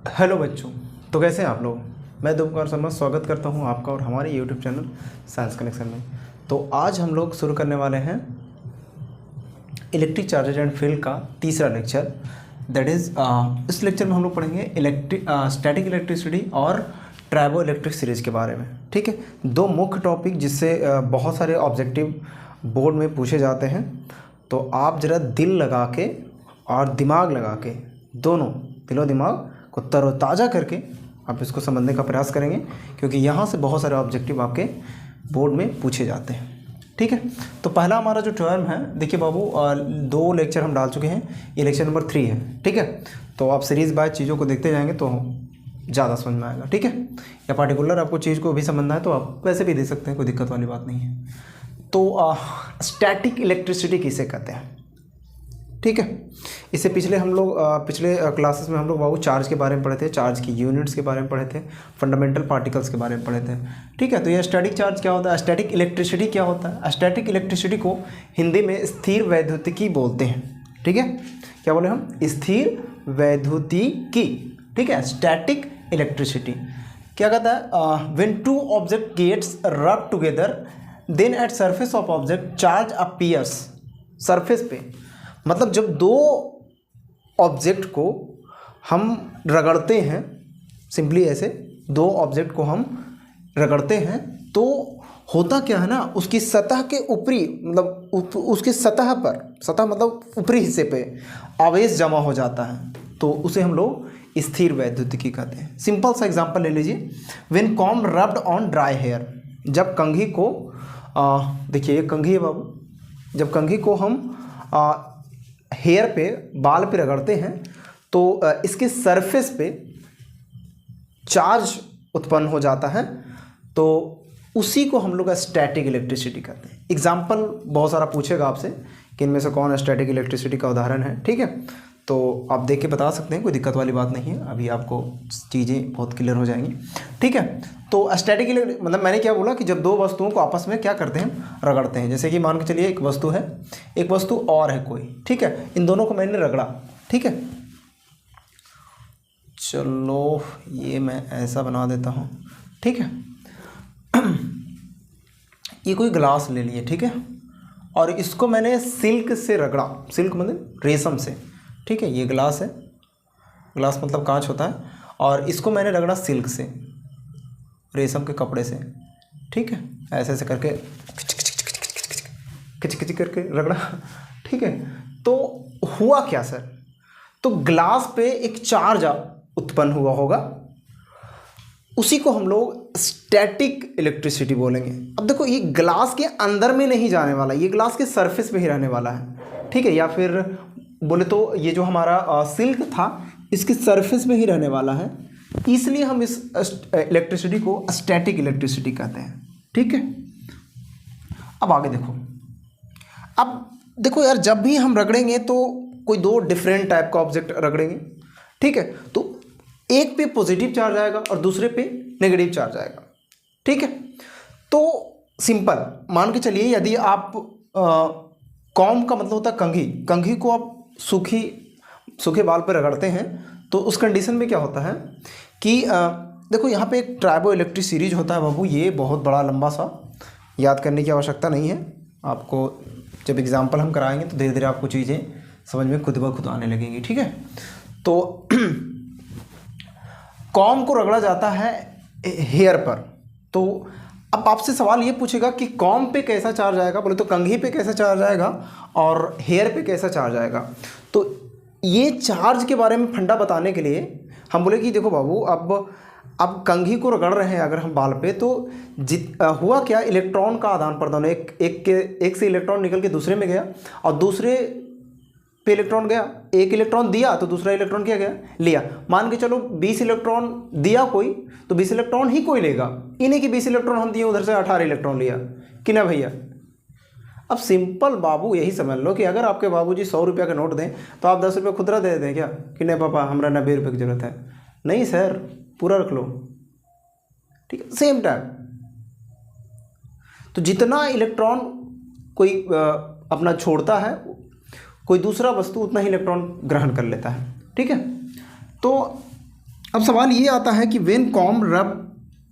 Hello बच्चों। तो कैसे हैं आप लोग। मैं देवकुमार शर्मा स्वागत करता हूं आपका और हमारे यूट्यूब चैनल साइंस कनेक्शन में। तो आज हम लोग शुरू करने वाले हैं इलेक्ट्रिक चार्जेज एंड फील्ड का तीसरा लेक्चर। दैट इज़ इस लेक्चर में हम लोग पढ़ेंगे स्टैटिक इलेक्ट्रिसिटी और ट्राइबो इलेक्ट्रिक सीरीज़ के बारे में। ठीक है, दो मुख्य टॉपिक जिससे बहुत सारे ऑब्जेक्टिव बोर्ड में पूछे जाते हैं। तो आप ज़रा दिल लगा के और दिमाग लगा के, दोनों दिलो दिमाग को तरोताज़ा करके आप इसको समझने का प्रयास करेंगे, क्योंकि यहाँ से बहुत सारे ऑब्जेक्टिव आपके बोर्ड में पूछे जाते हैं। ठीक है, तो पहला हमारा जो टर्म है, देखिए बाबू, दो लेक्चर हम डाल चुके हैं, ये लेक्चर नंबर 3 है। ठीक है, तो आप सीरीज़ बाय चीज़ों को देखते जाएंगे तो ज़्यादा समझ में आएगा। ठीक है, या पार्टिकुलर आपको चीज़ को भी समझना है तो आप वैसे भी दे सकते हैं, कोई दिक्कत वाली बात नहीं है। तो स्टैटिक इलेक्ट्रिसिटी किसे कहते हैं। ठीक है, इससे पिछले क्लासेस में हम लोग बाबू चार्ज के बारे में पढ़े थे, चार्ज की यूनिट्स के बारे में पढ़े थे, फंडामेंटल पार्टिकल्स के बारे में पढ़े थे। ठीक है, तो ये स्टैटिक चार्ज क्या होता है, स्टैटिक इलेक्ट्रिसिटी क्या होता है। स्टैटिक इलेक्ट्रिसिटी को हिंदी में स्थिर वैद्युतिकी बोलते हैं। ठीक है, क्या बोले हम, स्थिर वैद्युतिकी। ठीक है, स्टैटिक इलेक्ट्रिसिटी क्या कहता है, when two object gets rub together then at surface of object charge appears. Surface पे मतलब जब दो ऑब्जेक्ट को हम रगड़ते हैं, सिंपली ऐसे दो ऑब्जेक्ट को हम रगड़ते हैं तो होता क्या है ना, उसकी सतह के ऊपरी मतलब उसकी सतह पर, सतह मतलब ऊपरी हिस्से पे आवेश जमा हो जाता है, तो उसे हम लोग स्थिर वैद्युतिकी कहते हैं। सिंपल सा एग्जांपल ले लीजिए, when comb rubbed on dry hair. जब कंघी को देखिए, ये कंघी है बाबू, जब कंघी को हम हेयर पे, बाल पे रगड़ते हैं तो इसके सरफेस पे चार्ज उत्पन्न हो जाता है, तो उसी को हम लोग स्टैटिक इलेक्ट्रिसिटी कहते हैं। एग्जाम्पल बहुत सारा पूछेगा आपसे कि इनमें से कौन स्टैटिक इलेक्ट्रिसिटी का उदाहरण है। ठीक है, तो आप देख के बता सकते हैं, कोई दिक्कत वाली बात नहीं है, अभी आपको चीज़ें बहुत क्लियर हो जाएंगी। ठीक है, तो स्टैटिक मतलब मैंने क्या बोला कि जब दो वस्तुओं को आपस में क्या करते हैं, रगड़ते हैं। जैसे कि मान के चलिए एक वस्तु है, एक वस्तु और है कोई। ठीक है, इन दोनों को मैंने रगड़ा। ठीक है, चलो ये मैं ऐसा बना देता हूँ। ठीक है, ये कोई ग्लास ले लिए। ठीक है, और इसको मैंने सिल्क से रगड़ा, सिल्क मतलब रेशम से। ठीक है, ये ग्लास है, ग्लास मतलब कांच होता है, और इसको मैंने रगड़ा सिल्क से, रेशम के कपड़े से। ठीक है, ऐसे ऐसे करके खिच खिच करके रगड़ा। ठीक है, तो हुआ क्या सर, तो ग्लास पे एक चार्ज उत्पन्न हुआ होगा, उसी को हम लोग स्टैटिक इलेक्ट्रिसिटी बोलेंगे। अब देखो, ये ग्लास के अंदर में नहीं जाने वाला, ये ग्लास के सरफेस पे ही रहने वाला है। ठीक है, या फिर बोले तो ये जो हमारा सिल्क था, इसके सरफेस में ही रहने वाला है, इसलिए हम इस इलेक्ट्रिसिटी को स्टैटिक इलेक्ट्रिसिटी कहते हैं। ठीक है, अब आगे देखो, अब देखो यार, जब भी हम रगड़ेंगे तो कोई दो डिफरेंट टाइप का ऑब्जेक्ट रगड़ेंगे। ठीक है, तो एक पे पॉजिटिव चार्ज आएगा और दूसरे पे नेगेटिव चार्ज आएगा। ठीक है, तो सिंपल मान के चलिए, यदि आप कॉम्ब का मतलब होता है कंघी, कंघी को आप सूखे बाल पर रगड़ते हैं तो उस कंडीशन में क्या होता है कि देखो यहाँ पे एक ट्राइबो इलेक्ट्रिक सीरीज होता है बाबू, ये बहुत बड़ा लंबा सा, याद करने की आवश्यकता नहीं है आपको। जब एग्जाम्पल हम कराएंगे तो धीरे धीरे आपको चीज़ें समझ में खुद ब खुद आने लगेंगी। ठीक है, तो कॉम्ब को रगड़ा जाता है हेयर पर, तो अब आपसे सवाल ये पूछेगा कि कॉम्ब पे कैसा चार्ज आएगा, बोले तो कंघी पे कैसा चार्ज आएगा और हेयर पे कैसा चार्ज आएगा। तो ये चार्ज के बारे में फंडा बताने के लिए हम बोले कि देखो बाबू, अब कंघी को रगड़ रहे हैं अगर हम बाल पे, तो हुआ क्या, इलेक्ट्रॉन का आदान प्रदान, एक से इलेक्ट्रॉन निकल के दूसरे में गया और दूसरे पे इलेक्ट्रॉन गया, एक इलेक्ट्रॉन दिया तो दूसरा इलेक्ट्रॉन क्या गया, लिया। मान के चलो 20 इलेक्ट्रॉन दिया कोई, तो 20 इलेक्ट्रॉन ही कोई लेगा, इन्हीं की 20 इलेक्ट्रॉन हम दिए, उधर से 18 इलेक्ट्रॉन लिया कि ना भैया। अब सिंपल बाबू यही समझ लो कि अगर आपके बाबूजी 100 रुपये का नोट दें तो आप 10 रुपये खुदरा दे दें क्या, कि नहीं पापा हमारा 90 रुपये की ज़रूरत है, नहीं सर पूरा रख लो। ठीक है, सेम टाइम तो जितना इलेक्ट्रॉन कोई अपना छोड़ता है, कोई दूसरा वस्तु उतना ही इलेक्ट्रॉन ग्रहण कर लेता है। ठीक है, तो अब सवाल ये आता है कि when comb rub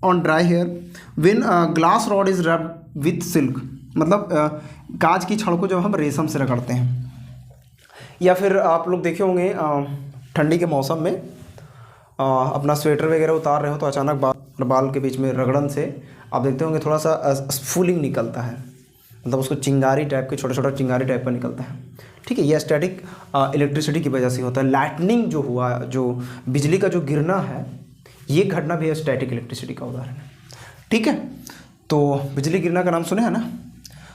on dry hair, when glass rod is rub with silk, मतलब कांच की छड़ को जब हम रेशम से रगड़ते हैं, या फिर आप लोग देखे होंगे ठंडी के मौसम में अपना स्वेटर वगैरह उतार रहे हो तो अचानक बाल के बीच में रगड़न से आप देखते होंगे थोड़ा सा स्फूलिंग निकलता है, मतलब उसको चिंगारी टाइप के, छोटा छोटा चिंगारी टाइप का निकलता है, ठीक है। ये स्टैटिक इलेक्ट्रिसिटी की वजह से होता है। लाइटनिंग जो हुआ, जो बिजली का जो गिरना है, ये घटना भी स्टैटिक इलेक्ट्रिसिटी का उदाहरण है, ठीक है। तो बिजली गिरना का नाम सुने हैं ना।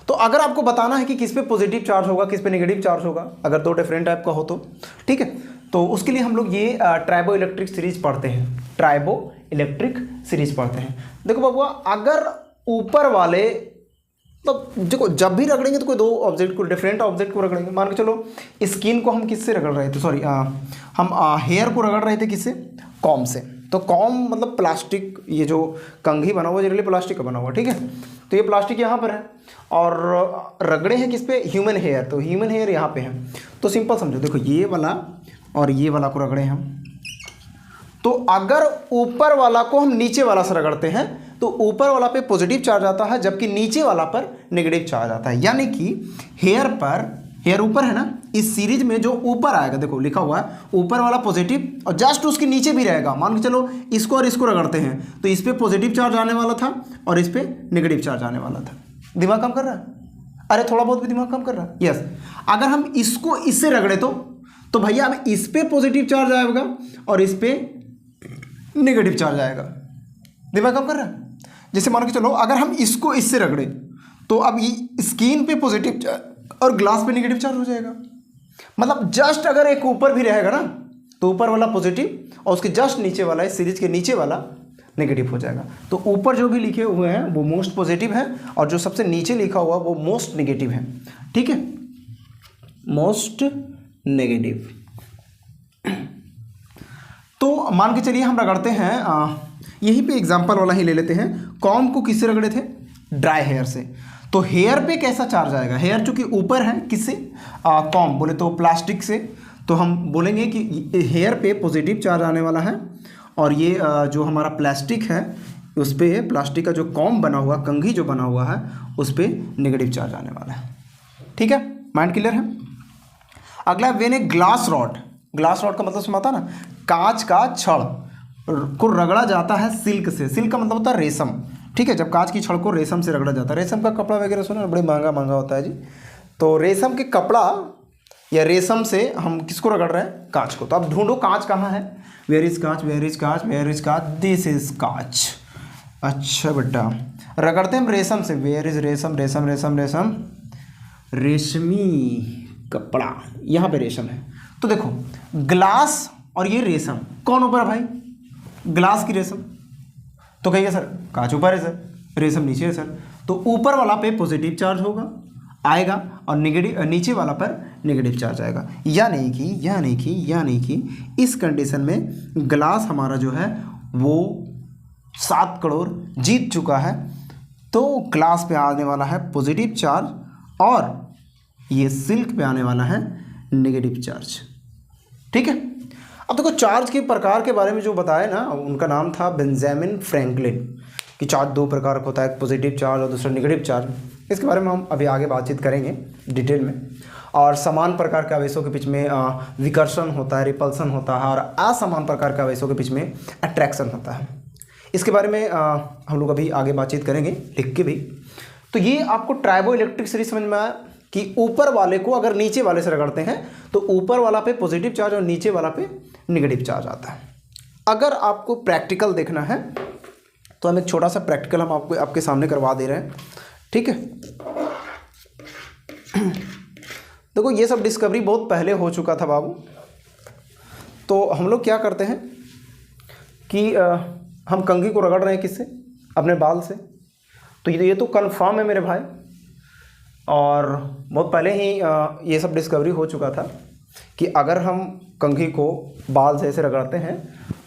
तो अगर आपको बताना है कि किस पे पॉजिटिव चार्ज होगा, किस पे नेगेटिव चार्ज होगा, अगर दो डिफरेंट टाइप का हो तो, ठीक है, तो उसके लिए हम लोग ये ट्राइबो इलेक्ट्रिक सीरीज पढ़ते हैं, ट्राइबो इलेक्ट्रिक सीरीज पढ़ते हैं। देखो बाबुआ, अगर ऊपर वाले, तो देखो जब भी रगड़ेंगे तो कोई दो ऑब्जेक्ट को, डिफरेंट ऑब्जेक्ट को रगड़ेंगे। मान के चलो स्किन को हम किससे रगड़ रहे थे, सॉरी हम हेयर को रगड़ रहे थे किससे, कॉम से। तो कॉम मतलब प्लास्टिक, ये जो कंघी बना हुआ जनरली प्लास्टिक का बना हुआ, ठीक है। तो ये प्लास्टिक यहाँ पर है और रगड़े हैं किस पे, ह्यूमन हेयर। तो ह्यूमन हेयर यहाँ पे है। तो सिंपल समझो, देखो ये वाला और ये वाला को रगड़े हम, तो अगर ऊपर वाला को हम नीचे वाला से रगड़ते हैं तो ऊपर वाला पे पॉजिटिव चार्ज आता है, जबकि नीचे वाला पर नेगेटिव चार्ज आता है। यानी कि हेयर पर, हेयर ऊपर है ना, इस सीरीज में जो ऊपर आएगा, देखो लिखा हुआ है ऊपर वाला पॉजिटिव और जस्ट उसके नीचे भी रहेगा। मान के चलो इसको और इसको रगड़ते हैं तो इस पर पॉजिटिव चार्ज आने वाला था और इस पर नेगेटिव चार्ज आने वाला था। दिमाग काम कर रहा है? अरे थोड़ा बहुत भी दिमाग काम कर रहा है। यस, अगर हम इसको इससे रगड़े तो भैया अब इस पर पॉजिटिव चार्ज आएगा और इस पर नेगेटिव चार्ज आएगा। दिमाग काम कर रहा है? जैसे मान के चलो अगर हम इसको इससे रगड़े तो अब ये स्किन पे पॉजिटिव चार्ज और ग्लास पे नेगेटिव चार्ज हो जाएगा। मतलब जस्ट अगर एक ऊपर भी रहेगा ना तो ऊपर वाला पॉजिटिव और उसके जस्ट नीचे वाला, इस सीरीज के नीचे वाला नेगेटिव हो जाएगा। तो ऊपर जो भी लिखे हुए हैं वो मोस्ट पॉजिटिव है और जो सबसे नीचे लिखा हुआ वो मोस्ट नेगेटिव है, ठीक है, मोस्ट नेगेटिव। तो मान के चलिए हम रगड़ते हैं, यहीं पे एग्जांपल वाला ही ले लेते हैं। कॉम को किससे रगड़े थे? ड्राई हेयर से। तो हेयर पे कैसा चार्ज आएगा? हेयर चूंकि ऊपर है, किससे? कॉम बोले तो प्लास्टिक से। तो हम बोलेंगे कि हेयर पे पॉजिटिव चार्ज आने वाला है और ये जो हमारा प्लास्टिक है उस पर, प्लास्टिक का जो कॉम बना हुआ, कंघी जो बना हुआ है, उस पर नेगेटिव चार्ज आने वाला है, ठीक है। माइंड क्लियर है? अगला when a glass rod, glass rod का मतलब समझता ना, कांच का छड़ को रगड़ा जाता है सिल्क से। सिल्क का मतलब होता है रेशम, ठीक है। जब कांच की छड़ को रेशम से रगड़ा जाता है, रेशम का कपड़ा वगैरह सुना, बड़े महंगा महंगा होता है जी। तो रेशम के कपड़ा या रेशम से हम किसको रगड़ रहे हैं? कांच को। तो अब ढूंढो कांच कहाँ है? वेयर इज कांच, वेयर इज कांच, वेयर इज कांच, दिस इज कांच। अच्छा बेटा, रगड़ते हम रेशम से, वेयर इज रेशम, रेशम रेशम रेशम, रेशमी कपड़ा, यहाँ पे रेशम है। तो देखो ग्लास और ये रेशम, कौन ऊपर है भाई? ग्लास की रेशम। तो कहिए सर कांच ऊपर है सर, रेशम नीचे है सर। तो ऊपर वाला पे पॉजिटिव चार्ज होगा आएगा और नीचे वाला पर नेगेटिव चार्ज आएगा। यानी कि इस कंडीशन में ग्लास हमारा जो है वो 7 करोड़ जीत चुका है। तो ग्लास पे आने वाला है पॉजिटिव चार्ज और ये सिल्क पे आने वाला है नेगेटिव चार्ज, ठीक है। अब देखो चार्ज के प्रकार के बारे में जो बताया ना, उनका नाम था बेंजामिन फ्रैंकलिन, कि चार्ज 2 प्रकार का होता है, एक पॉजिटिव चार्ज और दूसरा नेगेटिव चार्ज। इसके बारे में हम अभी आगे बातचीत करेंगे डिटेल में। और समान प्रकार के आवेशों के बीच में विकर्षण होता है, रिपल्सन होता है, और असमान प्रकार के आवेशों के बीच में अट्रैक्शन होता है। इसके बारे में हम लोग अभी आगे बातचीत करेंगे लिख के भी। तो ये आपको ट्राइबो इलेक्ट्रिक सीरीज समझ में आया कि ऊपर वाले को अगर नीचे वाले से रगड़ते हैं तो ऊपर वाला पे पॉजिटिव चार्ज और नीचे वाला पे नेगेटिव चार्ज आता है। अगर आपको प्रैक्टिकल देखना है तो हम एक छोटा सा प्रैक्टिकल हम आपको आपके सामने करवा दे रहे हैं, ठीक है। देखो ये सब डिस्कवरी बहुत पहले हो चुका था बाबू। तो हम लोग क्या करते हैं कि हम कंघी को रगड़ रहे हैं किससे? अपने बाल से। तो ये तो कन्फर्म है मेरे भाई, और बहुत पहले ही ये सब डिस्कवरी हो चुका था कि अगर हम कंघी को बाल से ऐसे रगड़ते हैं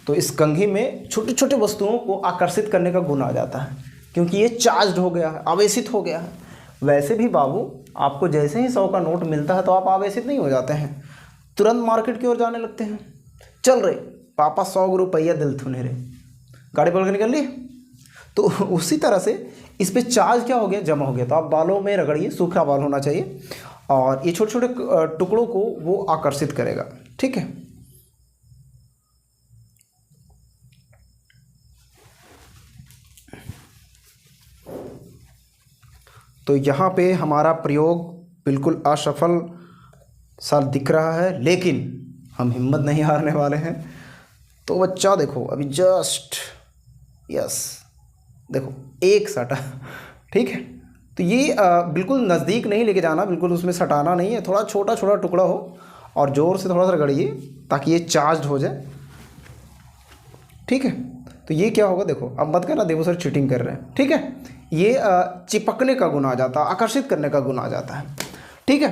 तो इस कंघी में छोटे छोटे वस्तुओं को आकर्षित करने का गुण आ जाता है, क्योंकि ये चार्ज्ड हो गया है, आवेशित हो गया है। वैसे भी बाबू आपको जैसे ही 100 का नोट मिलता है तो आप आवेशित नहीं हो जाते हैं, तुरंत मार्केट की ओर जाने लगते हैं। चल रहे पापा 100 रुपया दिल थुने रे, गाड़ी पकड़ के निकल ली। तो उसी तरह से इस पे चार्ज क्या हो गया, जमा हो गया। तो आप बालों में रगड़िए, सूखा बाल होना चाहिए, और ये छोटे छोटे टुकड़ों को वो आकर्षित करेगा, ठीक है। तो यहाँ पे हमारा प्रयोग बिल्कुल असफल सा दिख रहा है, लेकिन हम हिम्मत नहीं हारने वाले हैं। तो बच्चा देखो अभी जस्ट, यस देखो एक सटा, ठीक है। तो ये बिल्कुल नज़दीक नहीं लेके जाना, बिल्कुल उसमें सटाना नहीं है, थोड़ा छोटा छोटा टुकड़ा हो और ज़ोर से थोड़ा सा रगड़िए ताकि ये चार्ज हो जाए, ठीक है। तो ये क्या होगा, देखो अब मत करना, देखो सर चीटिंग कर रहे हैं, ठीक है। ये चिपकने का गुण आ जाता है, आकर्षित करने का गुण आ जाता है, ठीक है।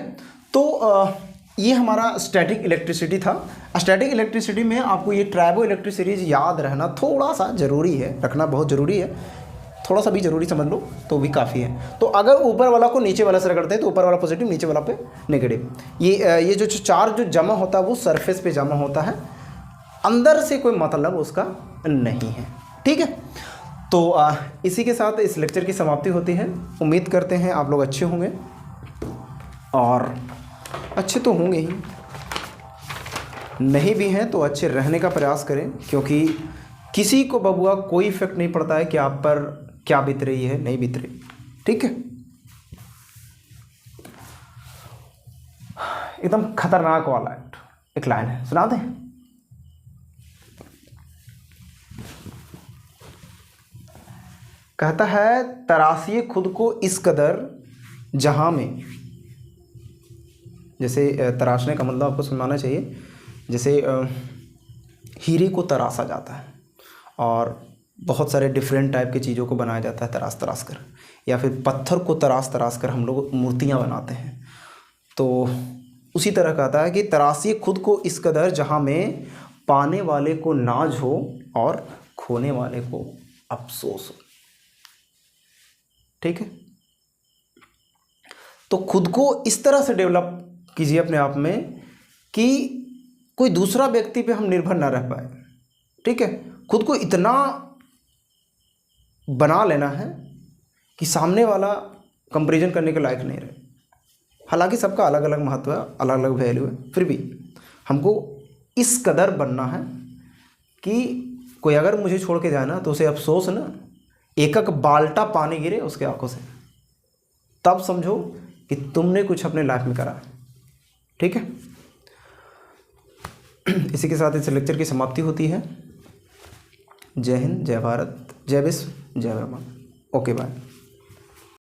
तो ये हमारा स्टैटिक इलेक्ट्रिसिटी था। स्टैटिक इलेक्ट्रिसिटी में आपको ये ट्राइबो इलेक्ट्रिक सीरीज याद रहना थोड़ा सा ज़रूरी है, रखना बहुत ज़रूरी है, थोड़ा सा भी ज़रूरी समझ लो तो भी काफ़ी है। तो अगर ऊपर वाला को नीचे वाला से रगड़ते हैं तो ऊपर वाला पॉजिटिव, नीचे वाला पे नेगेटिव। ये जो चार्ज जो जमा होता है वो सरफेस पे जमा होता है, अंदर से कोई मतलब उसका नहीं है, ठीक है। तो इसी के साथ इस लेक्चर की समाप्ति होती है। उम्मीद करते हैं आप लोग अच्छे होंगे, और अच्छे तो होंगे ही, नहीं भी हैं तो अच्छे रहने का प्रयास करें, क्योंकि किसी को बबुआ कोई इफेक्ट नहीं पड़ता है कि आप पर क्या बीत रही है, नहीं बीत रही, ठीक है। एकदम खतरनाक वाला एक लाइन है, सुना दें। कहता है तराशिए खुद को इस कदर जहां में, जैसे तराशने का मतलब आपको समझाना चाहिए, जैसे हीरे को तराशा जाता है और बहुत सारे डिफरेंट टाइप की चीज़ों को बनाया जाता है तराश तराश कर, या फिर पत्थर को तराश तराश कर हम लोग मूर्तियाँ बनाते हैं। तो उसी तरह कहता है कि तराशिए खुद को इस कदर जहाँ में पाने वाले को नाज हो और खोने वाले को अफसोस हो, ठीक है। तो खुद को इस तरह से डेवलप कीजिए अपने आप में कि कोई दूसरा व्यक्ति पे हम निर्भर ना रह पाए, ठीक है। खुद को इतना बना लेना है कि सामने वाला कंपैरिजन करने के लायक नहीं रहे। हालांकि सबका अलग अलग महत्व है, अलग अलग वैल्यू है, फिर भी हमको इस कदर बनना है कि कोई अगर मुझे छोड़ के जाए ना तो उसे अफसोस ना, एक एक बाल्टा पानी गिरे उसके आंखों से, तब समझो कि तुमने कुछ अपने लाइफ में करा, ठीक है। इसी के साथ इस लेक्चर की समाप्ति होती है। जय हिंद, जय भारत, जय विश्व, जय ब्रह्मांड। Okay bye.